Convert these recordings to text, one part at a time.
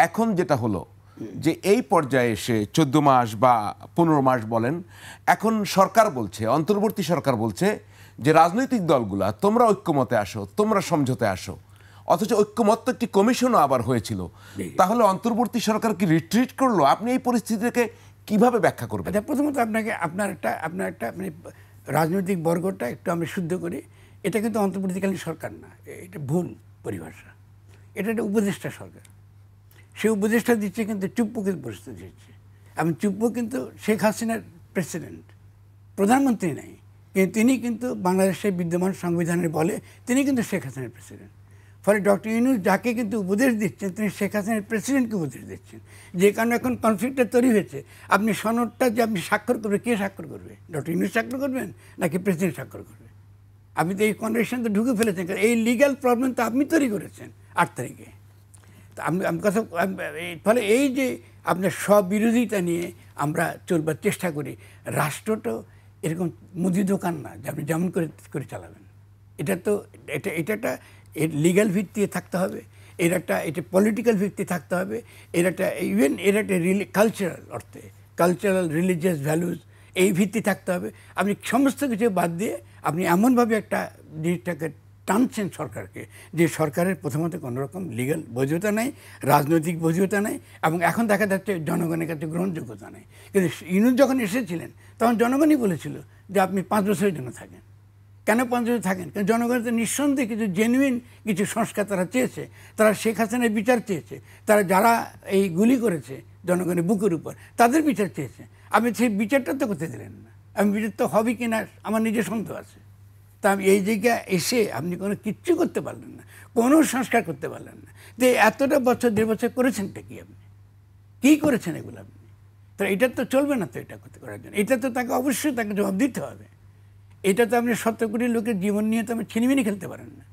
এখন যেটা হলো যে এই পর্যায়ে এসে 14 মাস বা 15 মাস বলেন, এখন সরকার বলছে, অন্তর্বর্তী সরকার বলছে যে রাজনৈতিক দলগুলা তোমরা ঐক্যমতে আসো, তোমরা সমঝোতে আসো, অথচ ঐক্যমত্য একটি কমিশনও আবার হয়েছিল। তাহলে অন্তর্বর্তী সরকার কি রিট্রিট করলো? আপনি এই পরিস্থিতিকে কিভাবে ব্যাখ্যা করবেন? প্রথমত আপনাকে আপনার একটা মানে রাজনৈতিক বর্গটা একটু আমরা শুদ্ধ করি। এটা কিন্তু অন্তর্বর্তীকালীন সরকার না, এটা ভুল পরিভাষা। এটা একটা উপদেষ্টা সরকার। সে উপদেষ্টা দিচ্ছে কিন্তু চুপ্পুকে পরিস্থিতি দিচ্ছে। এবং চুপ্পু কিন্তু শেখ হাসিনার প্রেসিডেন্ট, প্রধানমন্ত্রী নাই, কিন্তু তিনি কিন্তু বাংলাদেশের বিদ্যমান সংবিধানের বলে তিনি কিন্তু শেখ হাসিনার প্রেসিডেন্ট। ফলে ডক্টর ইউনূস যাকে কিন্তু উপদেশ দিচ্ছেন তিনি শেখ হাসিনার প্রেসিডেন্টকে উপদেশ দিচ্ছেন, যে কারণে এখন কনফ্লিক্টটা তৈরি হয়েছে। আপনি সনদটা যে আপনি স্বাক্ষর করবে, কে স্বাক্ষর করবে? ডক্টর ইউনূস স্বাক্ষর করবেন নাকি প্রেসিডেন্ট স্বাক্ষর করবে? আপনি তো এই কন্ডিশন তো ঢুকে ফেলেছেন, কারণ এই লিগ্যাল প্রবলেম তো আপনি তৈরি করেছেন 8 তারিখে। তো আমি কথা, ফলে এই যে আপনার স্ববিরোধিতা নিয়ে আমরা চলবার চেষ্টা করি, রাষ্ট্রটা এরকম মুদি দোকান না যে আপনি যেমন করে চালাবেন। এটা তো এটা একটা এর লিগ্যাল ভিত্তি থাকতে হবে, এটা পলিটিক্যাল ভিত্তি থাকতে হবে, এর একটা ইভেন এর একটা কালচারাল অর্থে, কালচারাল রিলিজিয়াস ভ্যালুজ, এই ভিত্তি থাকতে হবে। আপনি সমস্ত কিছু বাদ দিয়ে আপনি এমনভাবে একটা জিনিসটাকে টানছেন সরকারকে, যে সরকারের প্রথমত কোনোরকম লিগ্যাল বৈধতা নেই, রাজনৈতিক বৈধতা নেই, এবং এখন দেখা যাচ্ছে জনগণের কাছে গ্রহণযোগ্যতা নেই। কিন্তু ইউনূস যখন এসেছিলেন তখন জনগণই বলেছিল যে আপনি 5 বছরের জন্য থাকেন। কেন 5 বছর থাকেন? কারণ জনগণের তো নিঃসন্দেহে কিছু জেনুইন কিছু সংস্কার তারা চেয়েছে, তারা শেখ হাসিনার বিচার চেয়েছে, তারা যারা এই গুলি করেছে জনগণের বুকের উপর তাদের বিচার চেয়েছে। আপনি সেই বিচারটা তো করতে দিলেন না। আমি বিচার তো হবে কি না আমার নিজের সন্দেহ আছে। তা আমি এই জায়গায় এসে আপনি কোনো কিচ্ছু করতে পারলেন না, কোনো সংস্কার করতে পারলেন না। তো এতটা বছর 1.5 বছর করেছেনটা কি? আপনি কী করেছেন এগুলো? আপনি তো এটা তো চলবে না তো, এটা করতে করার জন্য এটা তো তাকে অবশ্যই তাকে জবাব দিতে হবে। এটা তো আপনি 70 কোটি লোকের জীবন নিয়ে তো আপনি ছিনিমিনি খেলতে পারেন না।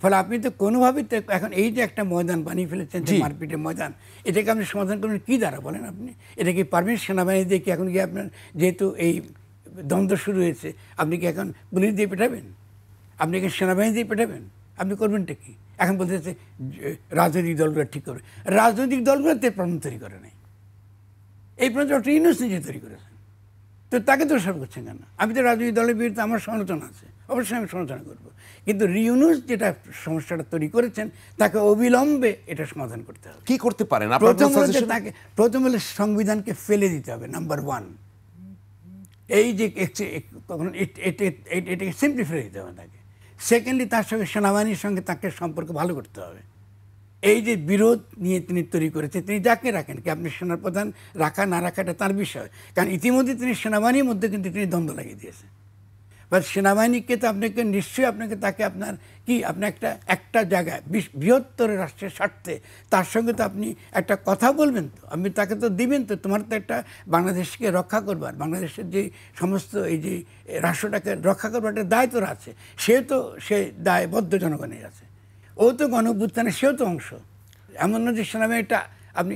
ফলে আপনি তো কোনোভাবেই তো এখন এই যে একটা ময়দান বানিয়ে ফেলেছেন, যে মারপিটের ময়দান, এটাকে আপনি সমাধান করবেন কী দ্বারা বলেন? আপনি এটা কি পারবেন সেনাবাহিনী দিয়ে? কি এখন গিয়ে আপনার যেহেতু এই দ্বন্দ্ব শুরু হয়েছে, আপনি কি এখন পুলিশ দিয়ে পেটাবেন? আপনি কি সেনাবাহিনী দিয়ে পেটাবেন? আপনি করবেনটা কি? এখন বলতেছে রাজনৈতিক দলগুলো ঠিক করবে। রাজনৈতিক দলগুলোতে প্রবলেম তৈরি করে নাই, এই প্রবলেম ডক্টর ইউনূস নিজে তৈরি করেছেন। তো তাকে দোষারোপ করছেন কেন? আমি তো রাজনৈতিক দলের বিরুদ্ধে আমার সমালোচনা আছে, অবশ্যই আমি সমালোচনা করব, কিন্তু ইউনূস যেটা সমস্যাটা তৈরি করেছেন তাকে অবিলম্বে এটা সমাধান করতে হবে। কি করতে পারেন? প্রথম হলে সংবিধানকে ফেলে দিতে হবে, নাম্বার 1। এই যে এটাকে সিম্পলিফাই দিতে হবে তাকে। সেকেন্ডলি তার সঙ্গে সেনাবাহিনীর সঙ্গে তাকে সম্পর্ক ভালো করতে হবে। এই যে বিরোধ নিয়ে তিনি তৈরি করেছেন, তিনি যাকে রাখেন, কি আপনি সেনাপ্রধান রাখা না রাখাটা তার বিষয়, কারণ ইতিমধ্যে তিনি সেনাবাহিনীর মধ্যে কিন্তু তিনি দ্বন্দ্ব লাগিয়ে দিয়েছেন। বা সেনাবাহিনীকে তো আপনাকে নিশ্চয়ই তাকে আপনার কি আপনি একটা জায়গায় বৃহত্তর রাষ্ট্রের স্বার্থে তার সঙ্গে তো আপনি একটা কথা বলবেন, তো আপনি তাকে তো দিবেন, তো তোমার তো একটা বাংলাদেশকে রক্ষা করবার, বাংলাদেশের যে সমস্ত এই যে রাষ্ট্রটাকে রক্ষা করবার একটা দায়িত্ব আছে, সে দায়বদ্ধ জনগণের আছে। ও তো গণঅভ্যুত্থানে সেও তো অংশ। এমন না যে সেনাবাহিনীটা আপনি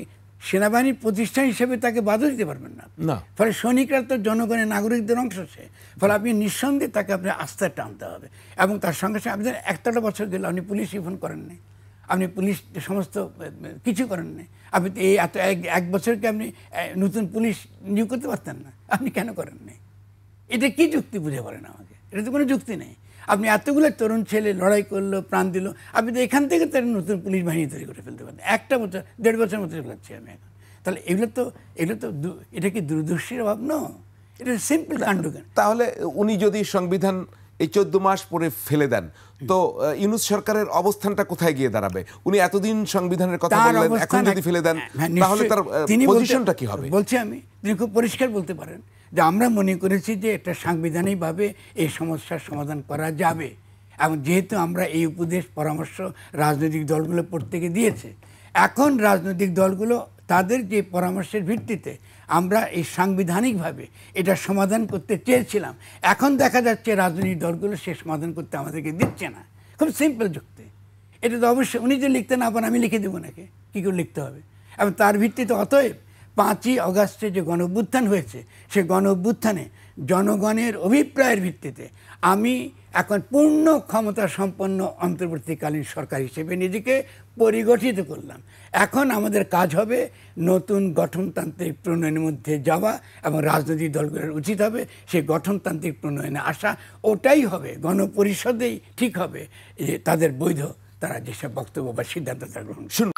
সেনাবাহিনীর প্রতিষ্ঠান হিসেবে তাকে বাধা দিতে পারবেন না। ফলে সৈনিকরা তো জনগণের নাগরিকদের অংশ, সে ফলে আপনি নিঃসন্দেহে তাকে আপনি আস্থায় টানতে হবে। এবং তার সঙ্গে সঙ্গে আপনি একটা বছর গেলে আপনি পুলিশ রিফর্ম করেন নাই, আপনি পুলিশ সমস্ত কিছু করেন নাই। আপনি এই এক বছরকে আপনি নতুন পুলিশ নিয়োগ করতে পারতেন না, আপনি কেন করেন নাই? এটা কি যুক্তি বুঝে পারেন আমাকে? এটা তো কোনো যুক্তি নেই। আপনি এতগুলো তরুণ ছেলে লড়াই করলো, প্রাণ দিল, আপনি তো এখান থেকে তার নতুন পুলিশ বাহিনী তৈরি করে ফেলতে পারেন। 1.5 বছর মতো লাগছে আমি এখন। তাহলে এগুলো তো এটা কি দূরদর্শীর অভাব? না, এটা সিম্পল কাণ্ড। তাহলে উনি যদি সংবিধান এই 14 মাস পরে ফেলে দেন, তো ইউনূস সরকারের অবস্থানটা কোথায় গিয়ে দাঁড়াবে? উনি এতদিন সংবিধানের কথা বললেন, এখন যদি ফেলে দেন তাহলে তার পজিশনটা কি হবে? বলছি আমি, তিনি খুব পরিষ্কার বলতে পারেন যে আমরা মনে করেছি যে এটা সাংবিধানিকভাবে এই সমস্যার সমাধান করা যাবে, এবং যেহেতু আমরা এই উপদেশ পরামর্শ রাজনৈতিক দলগুলো প্রত্যেকে দিয়েছে, এখন রাজনৈতিক দলগুলো তাদের যে পরামর্শের ভিত্তিতে আমরা এই সাংবিধানিকভাবে এটা সমাধান করতে চেয়েছিলাম, এখন দেখা যাচ্ছে রাজনৈতিক দলগুলো সে সমাধান করতে আমাদেরকে দিচ্ছে না। খুব সিম্পল যুক্তি। এটা তো অবশ্যই উনি যে লিখতে না পারেন আমি লিখে দেবো নাকি, কী করে লিখতে হবে? এবং তার ভিত্তিতে অতএব 5ই আগস্টে যে গণঅভ্যুত্থান হয়েছে, সে গণঅভ্যুত্থানে জনগণের অভিপ্রায়ের ভিত্তিতে আমি এখন পূর্ণ ক্ষমতা সম্পন্ন অন্তর্বর্তীকালীন সরকার হিসেবে নিজেকে পরিগঠিত করলাম। এখন আমাদের কাজ হবে নতুন গঠনতান্ত্রিক প্রণয়নের মধ্যে যাওয়া এবং রাজনৈতিক দলগুলোর উচিত হবে সেই গঠনতান্ত্রিক প্রণয়নে আসা। ওটাই হবে গণপরিষদেই ঠিক হবে যে তাদের বৈধ তারা যেসব বক্তব্য বা সিদ্ধান্ত তারা গ্রহণ করবে।